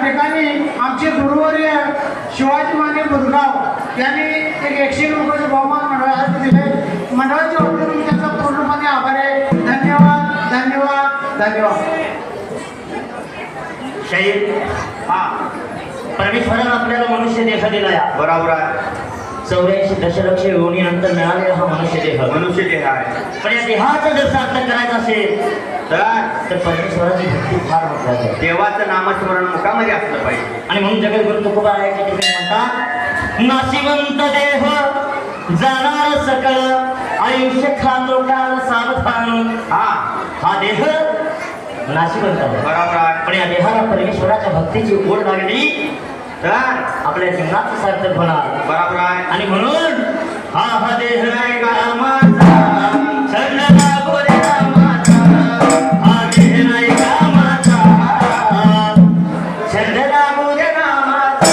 ठिकाणी आमचे गुरुवर्य शिवाजी माने बुधगाव यांनी एक 100 रुपयाचे बहुमान मंडळासाठी दिले. मंडळाच्या वतीने त्यांचा पूर्णपणे आभार आहे. धन्यवाद धन्यवाद धन्यवाद. शाहीर परमेश्वरानं आपल्याला मनुष्य देह दिलाय. बरोबर आहे. 84 दशलक्ष योनीनंतर मिळालेला हा मनुष्य देह आहे. पण या देहाचं जर सार्थक करायचं असेल तर परमेश्वराची भक्ती फार महत्वाची आहे. देवाचं नामस्मरण मुखामध्ये असलं पाहिजे. आणि म्हणून जगद्गुरु तुकोबारायाच्या ठिकाणी म्हणतात, नाशिवंत देह जाणार सकळ आयुष्य खातो काल सावधान. हा देह नाशिवंत आहे. बरोबर आहे. पण या देहाला परमेश्वराच्या भक्तीची ओढ लागली तर आपल्या जीवनाचं सार्थक होणार. बरोबर आहे. आणि म्हणून हा देह नाही कामाचा छंद लागो रे रामाचा. हा देह नाही कामाचा छंद लागो रे रामाचा.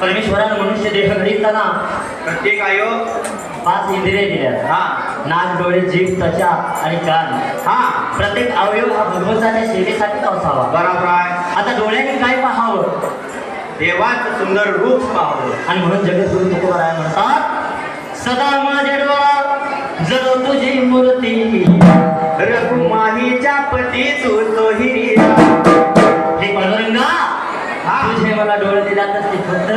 परमेश्वरानं मनुष्य देह घडीताना प्रत्येक आयो 5 इंद्रिय दिल्या. नाक, डोळे, जीभ, त्वचा आणि कान. प्रत्येक अवयव हा भगवंताच्या सेवेसाठीच असावा. बरोबर आहे. आता डोळ्याने काय पाहावं? देवाचं सुंदर रूप पाहावं. आणि म्हणून जगद्गुरु तुकोबाराय म्हणतात, सदा माझे डोळा जळो तुझी मूर्ती रघुमाहीच्या पती तू सोहिरी. हे पांडुरंगा, तुझे मला डोळे दिल्यातच ते फक्त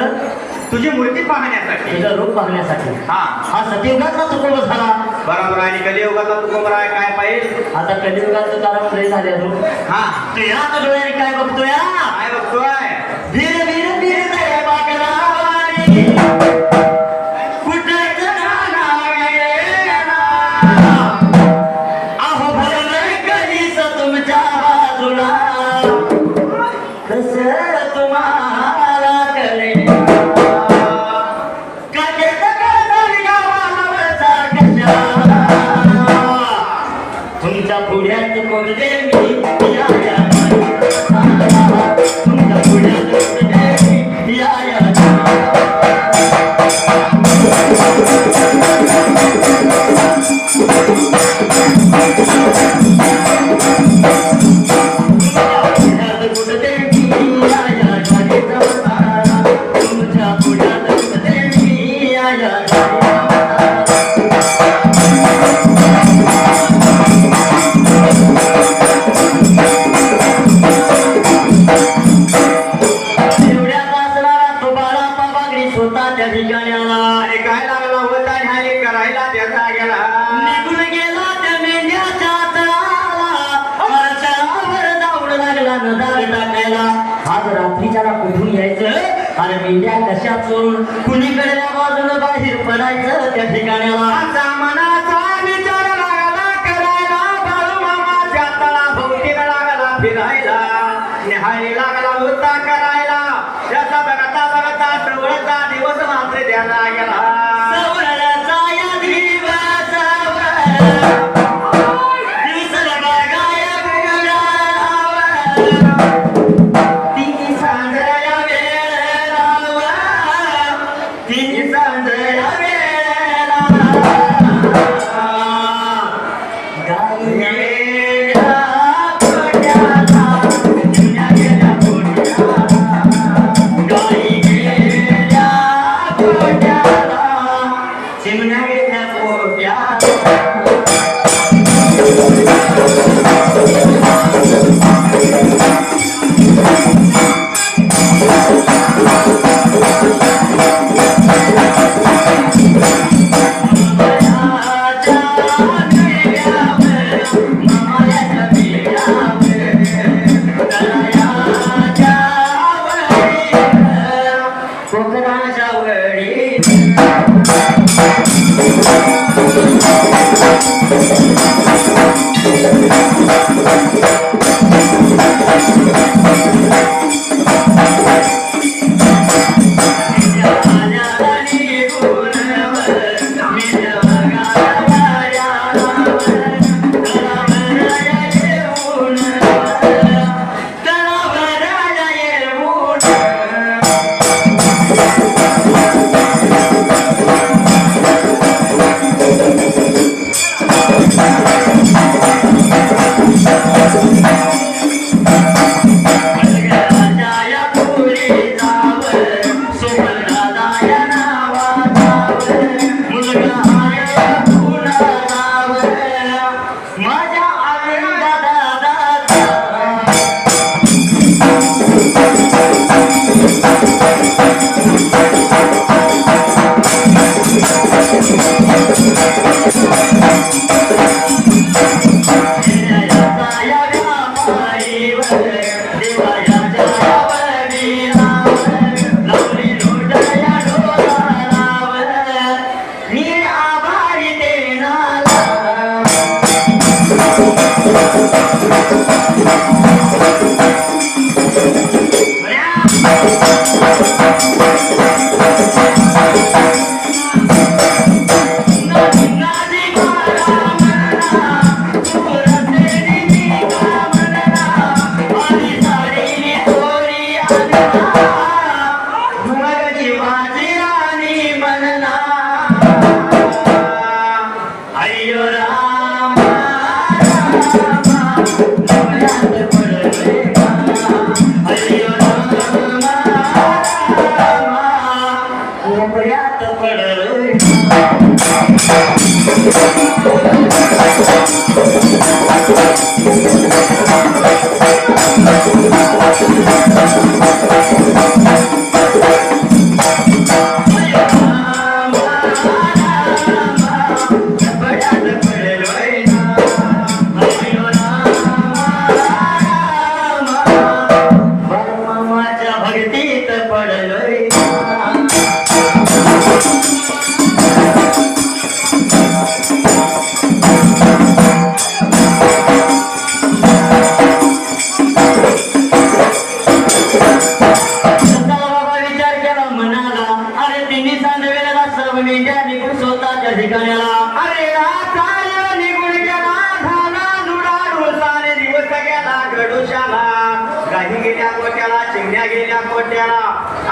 तुझी मूर्ती पाहण्यासाठी, तुझं रूप पाहण्यासाठी. हा सतयुगातला तुकोबा झाला. बरोबर आहे. कलियुगाचा तुकोबा आहे. काय पाहिजे? आता कलियुगाचं कारण लय झाले अजून. तू याच डोळ्याने काय बघतोय? काय बघतोय? वीर वीर वीर दया बागरावानी कुठेच अहो भरलंय कधीच तुमच्या बाजूला. कसं तुम्हाला कळेल काचेचं कळतरी गावावरचा कशा. तुमच्या पुढ्यात कोणते मी तुमच्या पुढ्यात आणि मेंढ्या कशा चोरून कुणीकडल्या बाजूला बाहेर पडायचं त्या ठिकाणाला. मनाचा विचार लागला करायला. बाळू मामाच्या तळा भोवतीला लागला फिरायला. निहाळी लागला होता करायला. त्याचा बघता बघता सवळचा दिवस मात्र द्यायला गेला. सवळचा या दिवसावर दिवसाला बघाया ती सांजया वेळेला ती सांजया वेळेला गायला पोट्याला जुन्या गेल्या पोट्याला गाई गेल्या पोट्याला चिमण्या गेल्या पोट्याला. कोकणाच्या वडी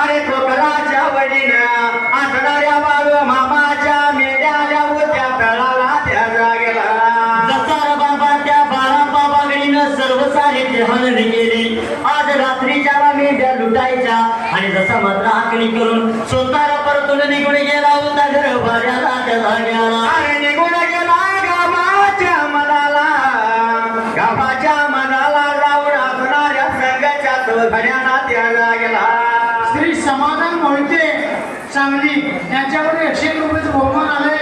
अरे कोकराच्या वडीनं आसणाऱ्या बाळू मामाच्या मेल्याल्या होत्या तळाला त्या जागेला. जसा बाबा त्या बाळा बाबाकडीनं सर्व साहित्य हलने केली. आज रात्रीच्या मेंढ्या लुटायच्या आणि जसा मात्र आखणी करून स्वतःला परतून निघून गेला होता घर भाड्याला त्या जाग्याला. अरे निघून गेला गावाच्या मनाला, गावाच्या मनाला जाऊन असणाऱ्या संघाच्या घड्याला त्या जागेला. श्री समाधान मोहिते सांगली यांच्यावर 101 रुपयाचं बहुमान आले.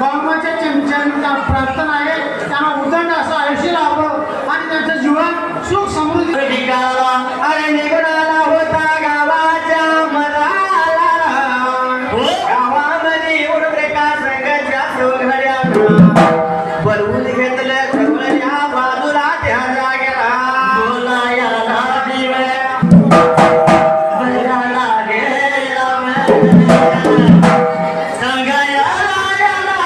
बहुमानाच्या चमच्याला प्रार्थना आहे त्यांना उदंड असं आयुष्य लाभो आणि त्यांचं जीवन सुख समृद्धी ठिकाणाला अरे निघून आला होता गावाच्या मनाला, गावामध्ये येऊन एका संघाच्या घड्याला बलवून घेतलं सगळं या बाजूला त्या जागेला. बोलायला दिवे बघायला गेला सांगायला गेला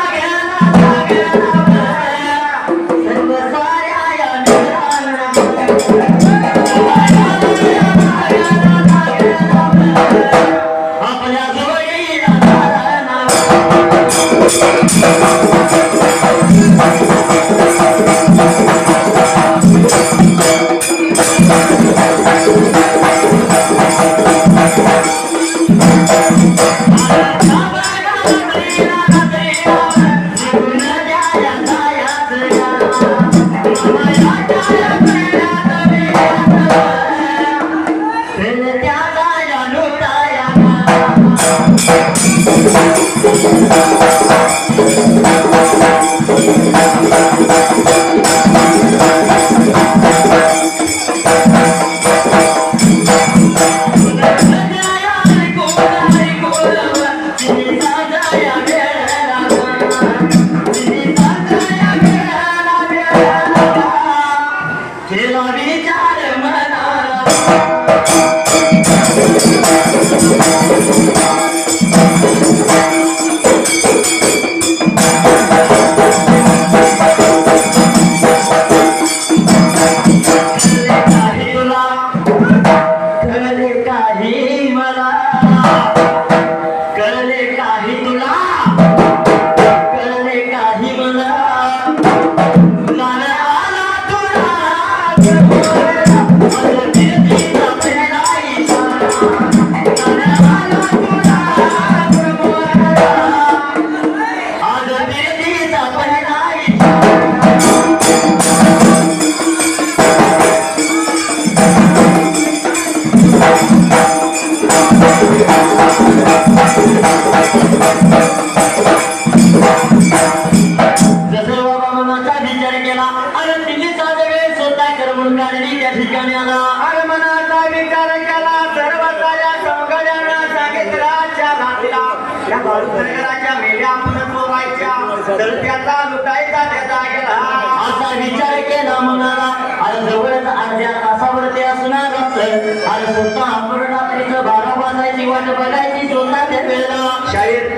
त्याचा लुटायचा त्याचा गेला असा विचार केला मनाला अरे जवळच अर्ध्या तासावर ते असणार अरे स्वतः आपण रात्रीचं 12 वाजायची वाट बघायची स्वतः त्या वेळेला शाहीर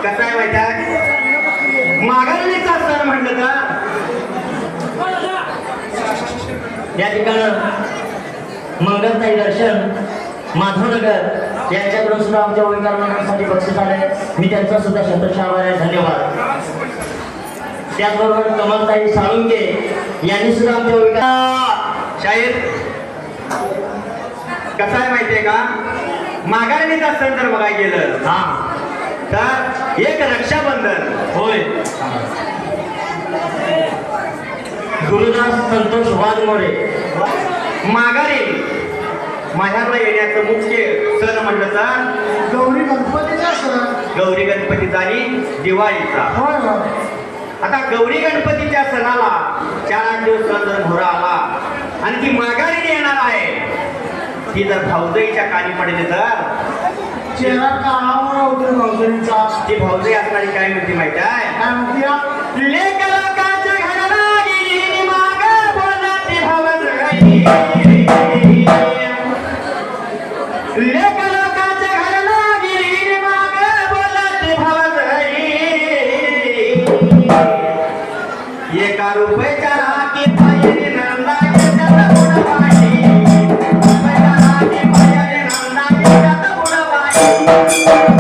कसा आहे माहिती आहे माघारणीचा सण म्हणलं तर या ठिकाणी मंगलताई दर्शन माधवनगर यांच्याकडून सुद्धा आमच्या ओळीकरणासाठी बक्षीस आले मी त्यांचा सुद्धा शतशः आभार आहे धन्यवाद. त्याचबरोबर कमलताई साळुंके यांनी सुद्धा आमच्या ओळीकर शाहीर कसा आहे माहितीये का माघारणीचा सण जर बघायला गेलं तर एक रक्षाबंधन होय गुरुदास संतोष वाघमोरे माघारी माहेरला येण्याचं मुख्य सण म्हणलं तर गौरी गणपतीचा सण. गौरी गणपतीचा आणि दिवाळीचा. होय होय. आता गौरी गणपतीच्या सणाला 4-8 दिवस जर भोरा आला आणि ती माघारी येणार आहे ती जर भाऊजाईच्या कानी पडली तर चेहरा कानावर होतो भाऊजाईंचा. ती भाऊजाई असणारी काय म्हणते माहिती आहे काय म्हणते लेक लोकांच्या घराला गेली माग बोलती भावजाई लेक लोकांच्या घराला गेली माग बोलती भावजाई एका रुपयाच्या राखी पायरी नंदाची त्यात बुडवाई रुपयाच्या राखी पायरी नंदाची त्यात बुडवाई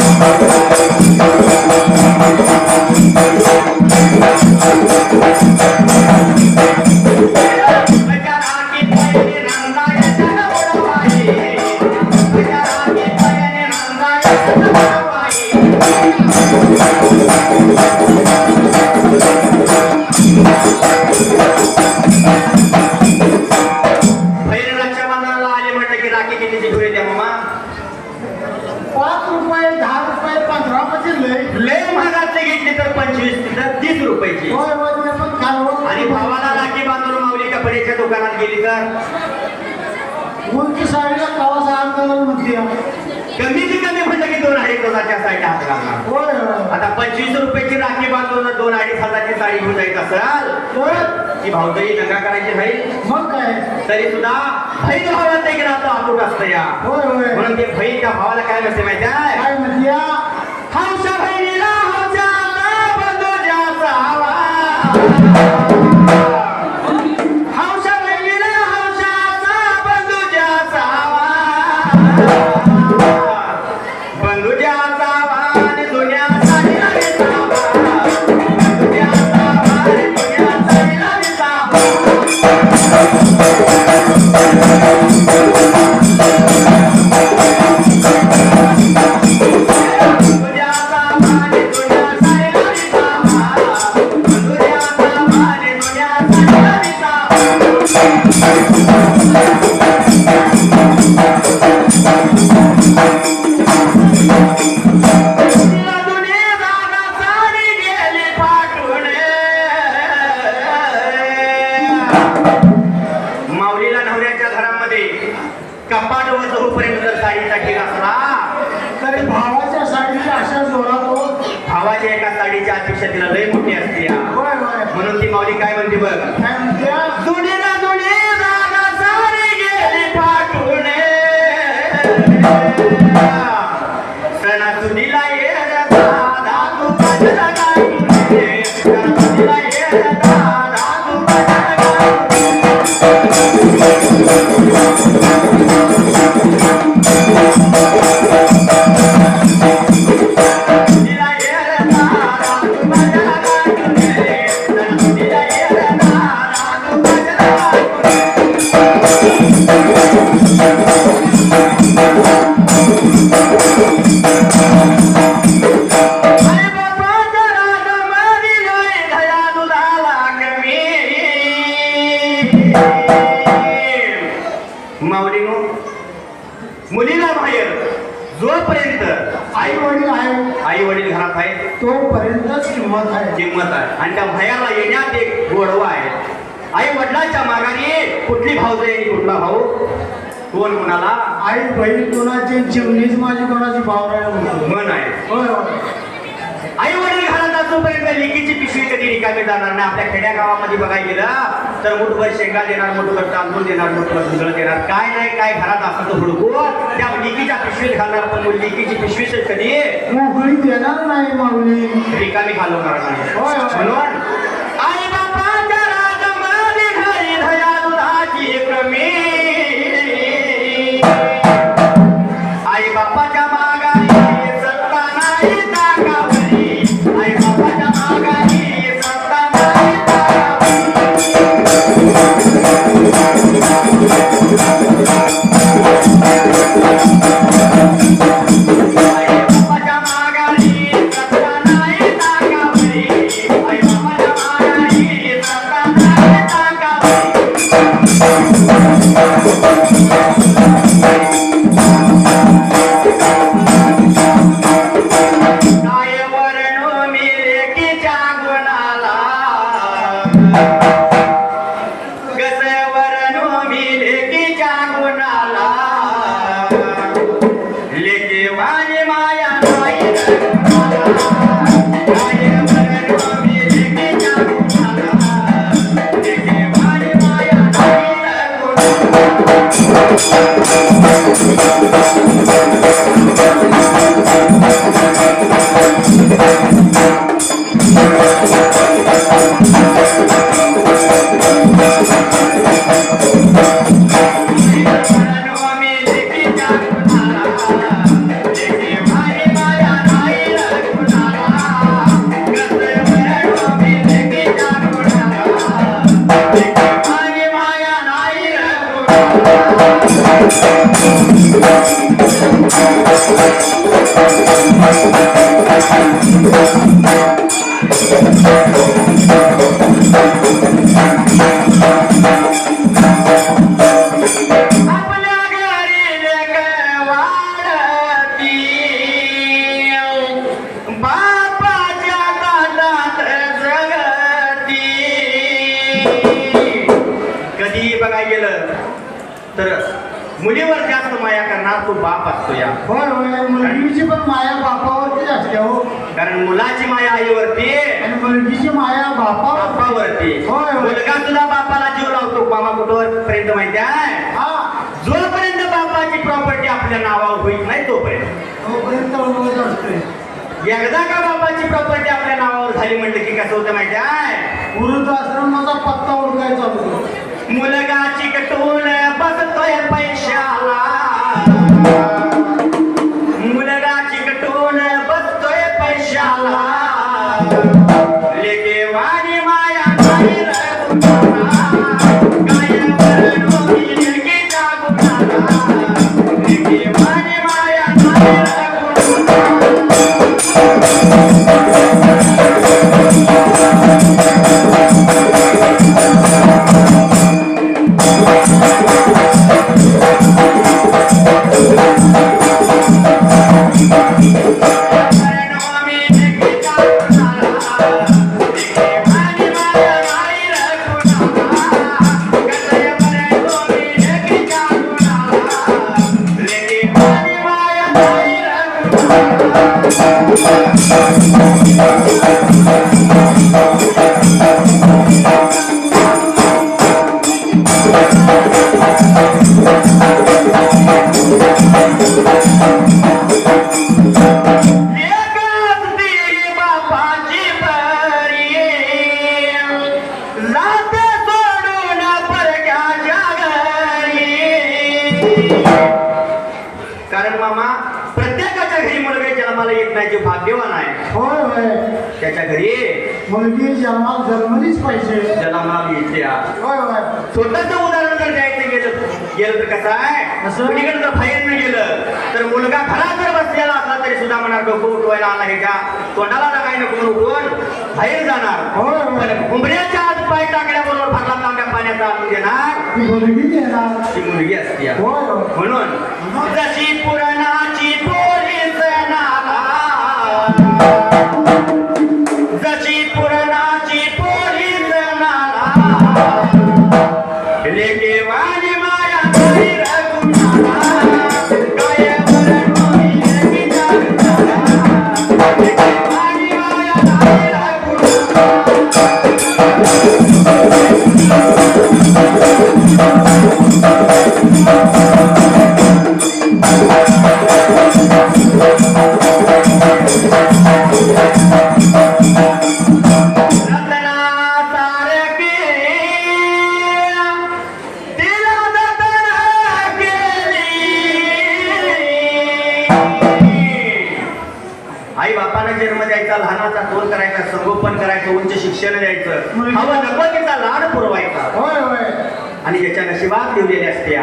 होय होय ते पण खाल्लं. आणि भावाला राखी बांधून माऊली कपड्याच्या दुकानात गेली तर उंची साडीला कवा सहा कलर म्हणते. कमीत कमी म्हणलं की 2-2.5 साईड हात घालणार. होय होय. आता 25 रुपयाची राखी बांधून 2-2.5 ची साडी घेऊन जायचं असेल होय. ती भाऊजाई दंगा करायची नाही मग काय तरी सुद्धा बहीण भावाचं एक नातं आतूट असतं या होय होय. म्हणून ते बहीण त्या भावाला काय म्हणते माहिती आहे काय म्हणते हौशा बहिणीला हौशा बंधूच्या जावा हौशा बहिणीला हौशाचा बंधूच्या जावा बंधूच्या जावा आणि दुनिया साडीला विसावा बंधूच्या जावा आणि दुनिया साडीला विसावा माऊलीला नवऱ्याच्या घरामध्ये कपाट वर जाऊपर्यंत जर साडीचा ठिक असला तरी भावाच्या साडीला अशा जोरात हो. भावाच्या एका साडीची अपेक्षा तिला लय मोठी असते या. होय होय. म्हणून ती माऊली काय म्हणते बघ काय म्हणते जुनीला जुनी दादा साडी गेली फाटून सणासुदीला ये दादा तू कशाला गायून सणासुदीला ये दादा तू कशाला माऊलीनो मुलीला बाहेर जोपर्यंत आई वडील आहे आई वडील घरात आहे तोपर्यंतच किंमत आहे. किंमत आहे आणि त्या भयाला येण्यात एक गोडवा आहे. आई वडिलांच्या मागाने कुठली भाऊजाई आणि कुठला भाऊ कोण कोणाला आई बहीण कोणाची चिमणीच माझी कोणाची भाव आहे मन आहे. होय होय. आई वडील घरात जोपर्यंत लेकीची पिशवी कधी रिकामी जाणार नाही आपल्या खेड्या गावामध्ये बघायला गेलं तर मुठभर शेंगा देणार, मुठभर तांदूळ देणार, मुठभर दुधळ देणार, काय नाही काय घरात असं तर हुडकून त्या लेकीच्या पिशवीत घालणार. पण लेकीची पिशवी कधी मोकळी देणार नाही माऊली, रिकामी घालवणार नाही. होय, होय. म्हणून आई बापाच्या राजमध्ये घरी धया दुधाची कमी, आई बापाच्या मागाई सत्ता नाही ताकावरी, आई बापाच्या मागाई सत्ता नाही ताकावरी. आई बापाच्या मागाई सत्ता नाही ताकावरी, आई बापाच्या मागाई सत्ता नाही ताकावरी. काय वर्णू मी लेकीच्या गुणाला, कसे वर्णू मी लेकीच्या गुणाला, लेकी वाणी माया नाही गुणाला. काय वर्णू मी लेकीच्या गुणाला, लेकी वाणी माया नाही गुणाला. आपल्या घरी लेक वाढती, बापाच्या ताटात जगती. कधी बघायला गेलं तर मुलीवर जास्त माया करणार तो बाप असतो या. होय होय, मुलगीची पण माया बापावरतीच असते हो, कारण मुलाची माया आईवरती आणि मुलगीची माया बापावर. बापावरती. होय, होय. मुलगा सुद्धा बापाला जीव लावतो. मामा कुठवर पर्यंत माहिती आहे, हा, जोपर्यंत बापाची प्रॉपर्टी आपल्या नावावर होईल नाही तोपर्यंत. तोपर्यंत उडवत असते. एकदा का बापाची प्रॉपर्टी आपल्या नावावर झाली म्हटलं की कसं होतं माहिती आहे, वृद्धाश्रमाचा पत्ता ओळखायचा होतो. मुलगा चिकटून बसतोय पैशाला, मुलगा चिकटून बसतोय पैशाला, लेके वाणी माया नाही रे गुणाला, काय वर्णू मी लेकीच्या गुणाला, लेके वाणी माया नाही रे गुणाला. कारण मामा प्रत्येकाच्या घरी मुलगा जन्माला येत नाही, जे भाग्यवान आहे होय होय, त्याच्या घरी मुलगी जन्माला जन्मलीच पाहिजे. जन्माला येते. होय होय, छोटंसं उदाहरण जर द्यायचं गेलं तर कसं आहे, कसं? कुणीकडे जर बाहेर न गेलं तर मुलगा घरात जर बसलेला असला तरी सुद्धा म्हणणार डोकं उठवायला आला ह्याच्या तोंडाला काय नको उठवून बाहेर जाणार. होय होय, पण उंबऱ्याच्या आत पाय टाकल्याबरोबर भरला तांब्या पाण्याचा आणून देणार ती मुलगी देणार. ती मुलगी असते. होय होय, म्हणून जशी पुरणाची पोरी सणाला, जशी पुरणाची पोरी सणाला, लेके वाणी माया नाही रे गुणाला, काय वर्णू मी लेकीच्या गुणाला, लेके वाणी माया नाही रे रत्ना सारखी तिला जतन केली. आई बापाने जन्म द्यायचा, लहानाचा तोल करायचा, संगोपन करायचं, उच्च शिक्षण द्यायचं, हवा नको तिचा लाड पुरवायचा. होय होय आणि ज्याच्या नशिबात लिवलेली असते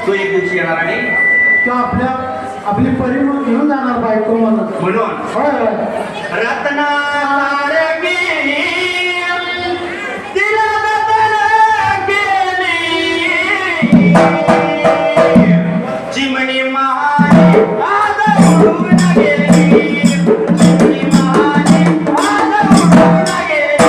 तो एक दिवशी येणार आणि तो आपली परी म्हणून घेऊन जाणार बायको म्हणून. म्हणून होय होय रत्ना सारखी तिला जतन केली. चिमणी महाली आज उडून गेली. चिमणी महाली आज उडून गेली.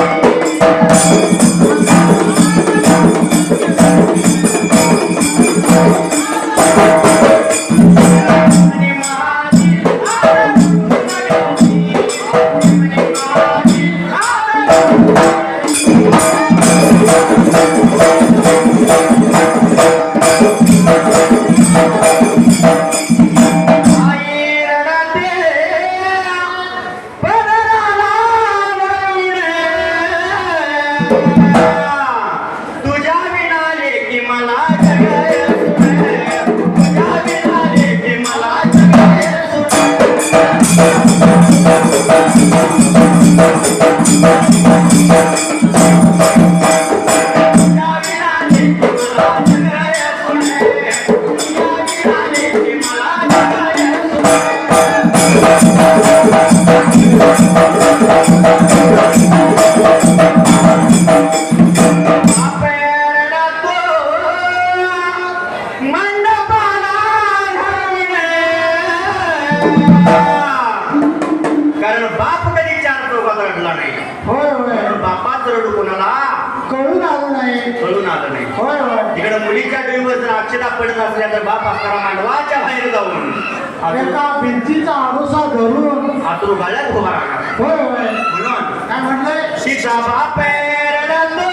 चिमणी महाली आज उडून गेली. चिमणी महाली आज उडून आई रडते पदराला वळून. तुझ्या विना लेकी मला जगाय सुने. तुझ्या विना लेकी मला जगाय तुझ्या विना लेकी मला जगाय सुने. तुझ्या विना लेकी मला जगाय सुने. अपेरडतो मंडपाला घालून. कारण बाप कधी चार चौकात रडला नाही. होय होय बापाच रडू कोणाला कळून आलं नाही. कळून आलं नाही. होय होय तिकडे मुलीच्या डोईवर जर अक्षता पडत असल्या तर बाप असताना मांडवाच्या बाहेर जाऊन एका भिंतीचा आडोसा धरून आतरू गाळ्यात उभा राहणार. होय होय म्हणून काय म्हटलंय तिचा बाप रडतो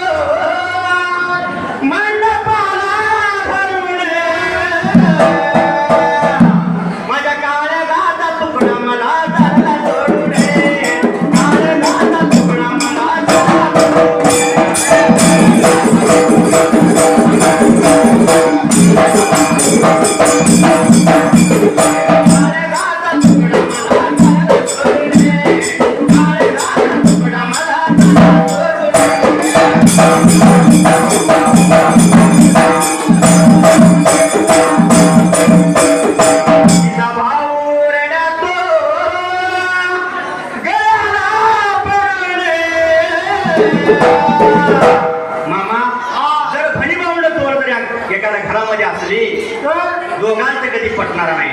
मंडपाला घालून. माझ्या काळ्या गाता तुकडा मला झाला सोडून. काळ्या गाता तुकडा मला झाला काळ्या गाता तुकडा मला झाला सोडून. काळ्या गाता तुकडा मला झाला सोडून. तिचा भाऊ रडतो गळ्याला पडून. मामा जर भणी भावंड तोवर जरी एखाद्या घरामध्ये असली तर दोघांचं कधी पटणार नाही.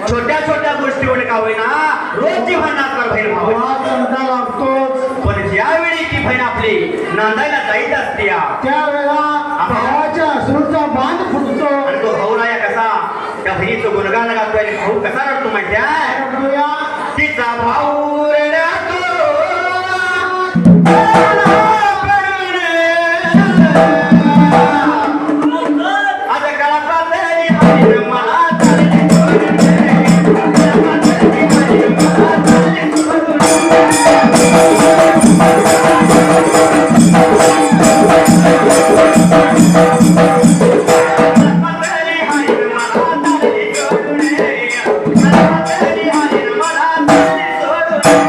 छोट्या छोट्या गोष्टीवर का होईना रोजची भांडण असणार बहीण भाऊ. वाद धंदा लागतोच. पण ज्यावेळी ती बहीण आपली नांदायला जाईत असते त्यावेळेला भावाच्या अश्रूचा बांध फुटतो. आणि तो भाऊराया कसा त्या बहिणीचं गुणगान गातोय आणि भाऊ कसा रडतो माहिती आहे. रडूया. तिचा भाऊ रडतो गळ्याला पडून. आता गळा तरी हरी मला चालली सोडून. गळा तरी हरी मला चालली सोडून. तरी हरी मला चालली सोडून. तरी हरी मला चालली सोडून.